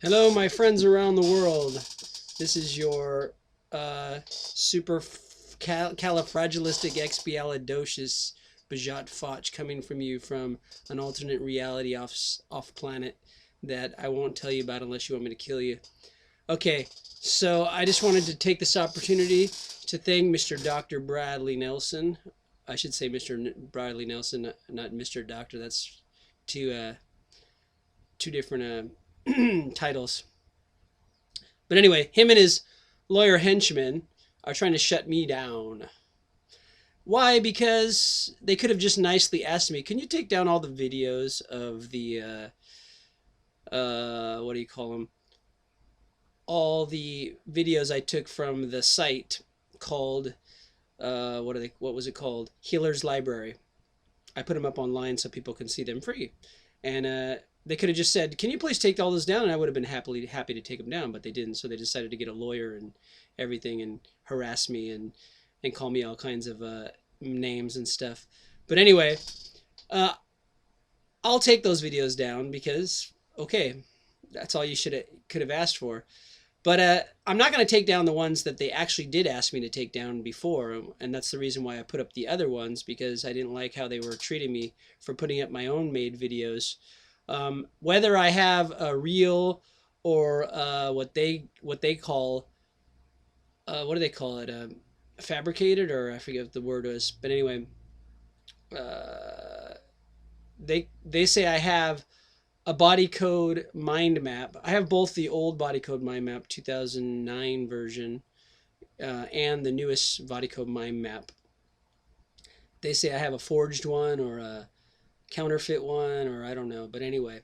Hello, my friends around the world. This is your califragilistic Bajat Foch coming from you from an alternate reality off planet that I won't tell you about unless you want me to kill you. Okay, so I just wanted to take this opportunity to thank Mr. Dr. Bradley Nelson. I should say Mr. Bradley Nelson, not Mr. Doctor. That's two different titles. But anyway, him and his lawyer henchmen are trying to shut me down. Why? Because they could have just nicely asked me, can you take down all the videos of the, what do you call them? All the videos I took from the site called, what was it called? Healer's Library. I put them up online so people can see them free. And they could have just said, can you please take all this down? And I would have been happy to take them down, but they didn't. So they decided to get a lawyer and everything and harass me and call me all kinds of names and stuff. But anyway, I'll take those videos down because, okay, that's all you could have asked for. But I'm not going to take down the ones that they actually did ask me to take down before. And that's the reason why I put up the other ones, because I didn't like how they were treating me for putting up my own made videos. Whether I have a real or what they call, what do they call it? Fabricated, or I forget what the word was. But anyway, they say I have a body code mind map. I have both the old body code mind map 2009 version and the newest body code mind map. They say I have a forged one or a counterfeit one, or I don't know. But anyway,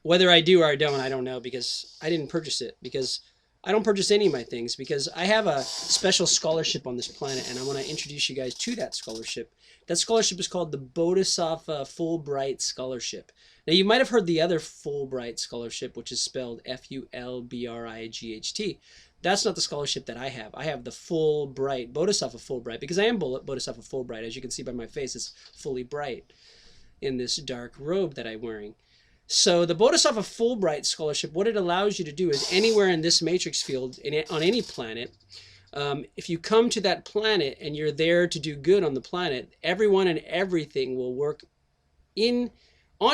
whether I do or I don't, I don't know, because I didn't purchase it, because I don't purchase any of my things, because I have a special scholarship on this planet, and I want to introduce you guys to that scholarship. That scholarship is called the Bodhisattve Full Bright Scholarship. Now, you might have heard the other Fulbright Scholarship, which is spelled Fulbright. That's not the scholarship that I have. I have the Full Bright, Bodhisattve Full Bright, because I am Bodhisattve Full Bright. As you can see by my face, it's fully bright in this dark robe that I'm wearing. So the Bodhisattve Full Bright Scholarship, what it allows you to do is anywhere in this matrix field, on any planet, if you come to that planet and you're there to do good on the planet, everyone and everything will work on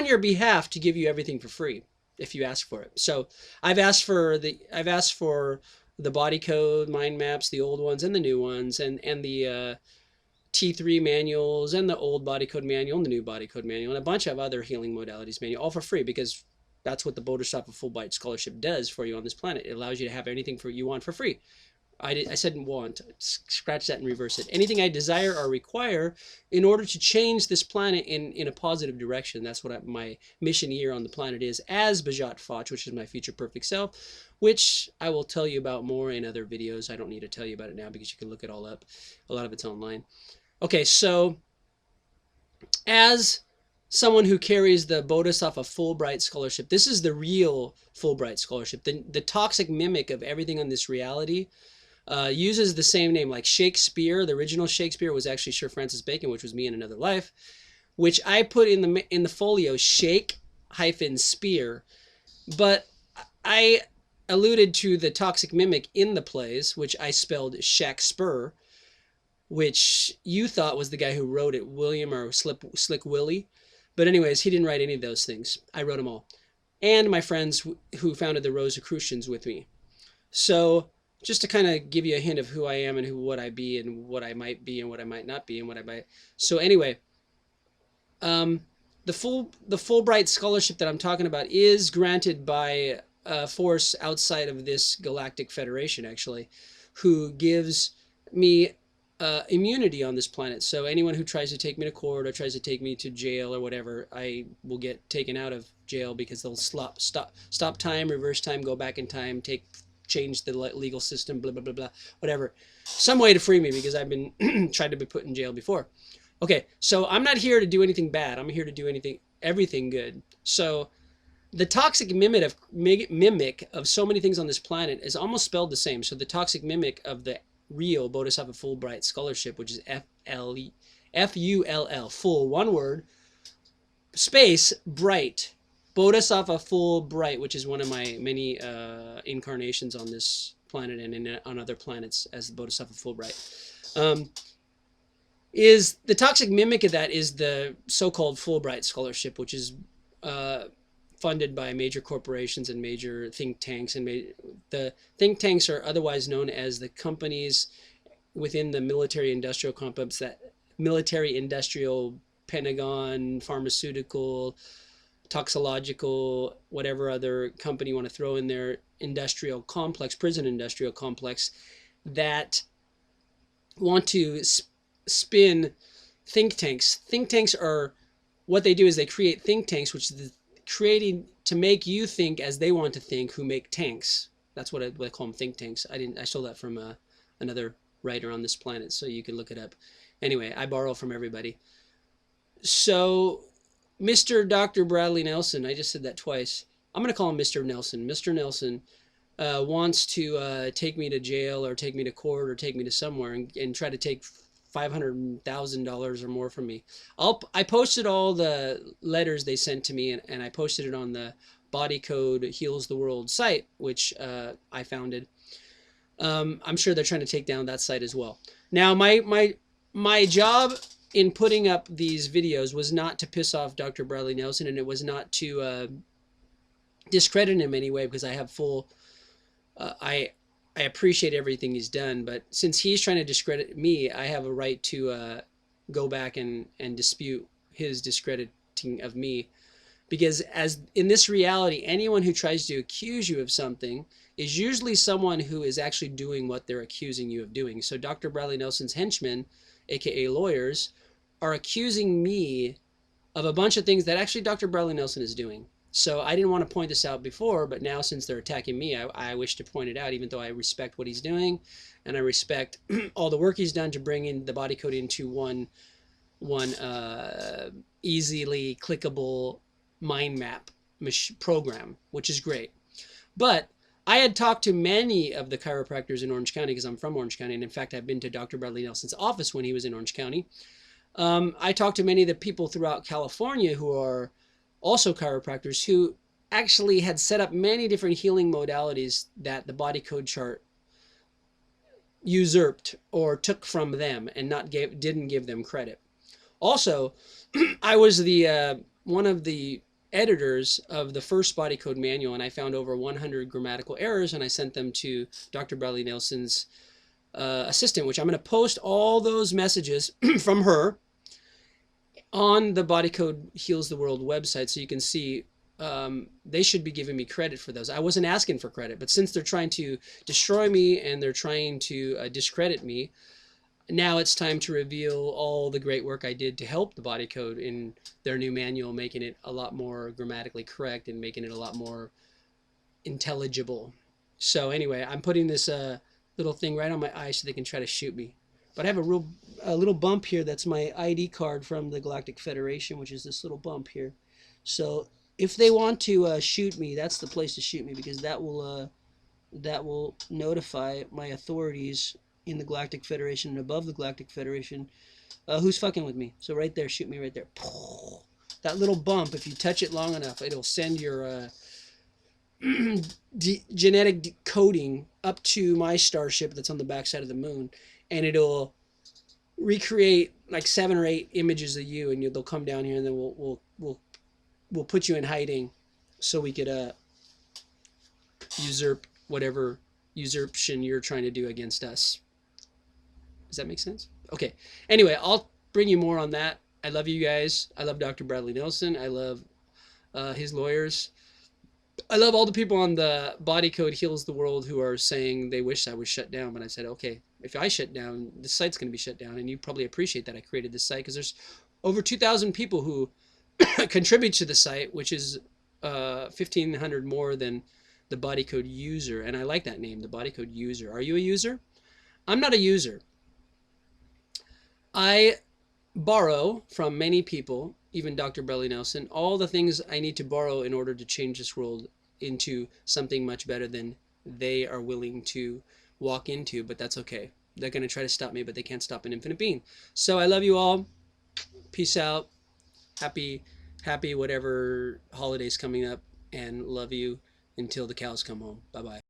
your behalf to give you everything for free if you ask for it. So I've asked for the body code mind maps, the old ones and the new ones, and the T3 manuals and the old body code manual and the new body code manual and a bunch of other healing modalities manual, all for free, because that's what the Bodhisattve Full Bright Scholarship does for you on this planet. It allows you to have anything you want for free. I said want. Scratch that and reverse it. Anything I desire or require in order to change this planet in a positive direction. That's what my mission here on the planet is as Bajat Foch, which is my future perfect self, which I will tell you about more in other videos. I don't need to tell you about it now because you can look it all up. A lot of it's online. Okay, so as someone who carries the Bodhisattve Full Bright Scholarship, this is the real Fulbright Scholarship. The toxic mimic of everything on this reality uses the same name. Like Shakespeare, the original Shakespeare was actually Sir Francis Bacon, which was me in another life, which I put in the folio Shake-Spear. But I alluded to the toxic mimic in the plays, which I spelled Shakespeare, which you thought was the guy who wrote it, William or Slick Willie. But anyways, he didn't write any of those things. I wrote them all. And my friends who founded the Rosicrucians with me. So just to kind of give you a hint of who I am and what I be and what I might be and what I might not be and what I might. So anyway, the Fulbright Scholarship that I'm talking about is granted by a force outside of this galactic federation, actually, who gives me immunity on this planet. So anyone who tries to take me to court or tries to take me to jail or whatever, I will get taken out of jail, because they'll stop time, reverse time, go back in time, change the legal system, blah, blah, blah, blah, whatever. Some way to free me, because I've been tried to be put in jail before. Okay, so I'm not here to do anything bad. I'm here to do everything good. So the toxic mimic of so many things on this planet is almost spelled the same. So the toxic mimic of the real Bodhisattve Full Bright Scholarship, which is Full, full, one word, space, bright, Bodhisattve Full Bright, which is one of my many incarnations on this planet and on other planets as the Bodhisattve Full Bright. Is the toxic mimic of that is the so-called Fulbright Scholarship, which is funded by major corporations and major think tanks. And the think tanks are otherwise known as the companies within the military-industrial complex, that military-industrial, Pentagon, pharmaceutical, toxicological, whatever other company you want to throw in there, industrial complex, prison industrial complex, that want to spin think tanks. Think tanks are, what they do is they create think tanks, which is creating to make you think as they want to think, who make tanks. That's what I call them, think tanks. I stole that from another writer on this planet, so you can look it up. Anyway, I borrow from everybody. So Mr. Dr. Bradley Nelson, I just said that twice. I'm going to call him Mr. Nelson. Mr. Nelson wants to take me to jail or take me to court or take me to somewhere and try to take $500,000 or more from me. I posted all the letters they sent to me, and I posted it on the Body Code Heals the World site, which I founded. I'm sure they're trying to take down that site as well. Now, my job in putting up these videos was not to piss off Dr. Bradley Nelson, and it was not to discredit him in any way, because I have full, I appreciate everything he's done, but since he's trying to discredit me, I have a right to go back and dispute his discrediting of me, because as in this reality, anyone who tries to accuse you of something is usually someone who is actually doing what they're accusing you of doing. So Dr. Bradley Nelson's henchmen, aka lawyers, are accusing me of a bunch of things that actually Dr. Bradley Nelson is doing. So I didn't want to point this out before, but now since they're attacking me, I wish to point it out, even though I respect what he's doing, and I respect all the work he's done to bring in the body code into one easily clickable mind map program, which is great. But I had talked to many of the chiropractors in Orange County, because I'm from Orange County, and in fact I've been to Dr. Bradley Nelson's office when he was in Orange County. I talked to many of the people throughout California who are also chiropractors, who actually had set up many different healing modalities that the body code chart usurped or took from them and didn't give them credit. Also, I was the one of the editors of the first body code manual, and I found over 100 grammatical errors, and I sent them to Dr. Bradley Nelson's assistant, which I'm going to post all those messages from her on the Body Code Heals the World website, so you can see they should be giving me credit for those. I wasn't asking for credit, but since they're trying to destroy me and they're trying to discredit me, now it's time to reveal all the great work I did to help the Body Code in their new manual, making it a lot more grammatically correct and making it a lot more intelligible. So anyway, I'm putting this little thing right on my eye so they can try to shoot me. But I have a little bump here that's my ID card from the Galactic Federation, which is this little bump here. So if they want to shoot me, that's the place to shoot me, because that will notify my authorities in the Galactic Federation and above the Galactic Federation who's fucking with me. So right there, shoot me right there. That little bump, if you touch it long enough, it'll send your genetic coding up to my starship that's on the backside of the moon, and it'll recreate like 7 or 8 images of you, and they'll come down here, and then we'll put you in hiding so we could usurp whatever usurpation you're trying to do against us. Does that make sense? Okay. Anyway, I'll bring you more on that. I love you guys. I love Dr. Bradley Nelson. I love his lawyers. I love all the people on the Body Code Heals the World who are saying they wish I was shut down. But I said, okay, if I shut down, the site's going to be shut down. And you probably appreciate that I created this site, because there's over 2,000 people who contribute to the site, which is 1,500 more than the Body Code user. And I like that name, the Body Code user. Are you a user? I'm not a user. I borrow from many people, even Dr. Bradley Nelson, all the things I need to borrow in order to change this world into something much better than they are willing to walk into, but that's okay. They're going to try to stop me, but they can't stop an infinite being. So I love you all. Peace out. Happy Happy whatever holiday's coming up, and love you until the cows come home. Bye-bye.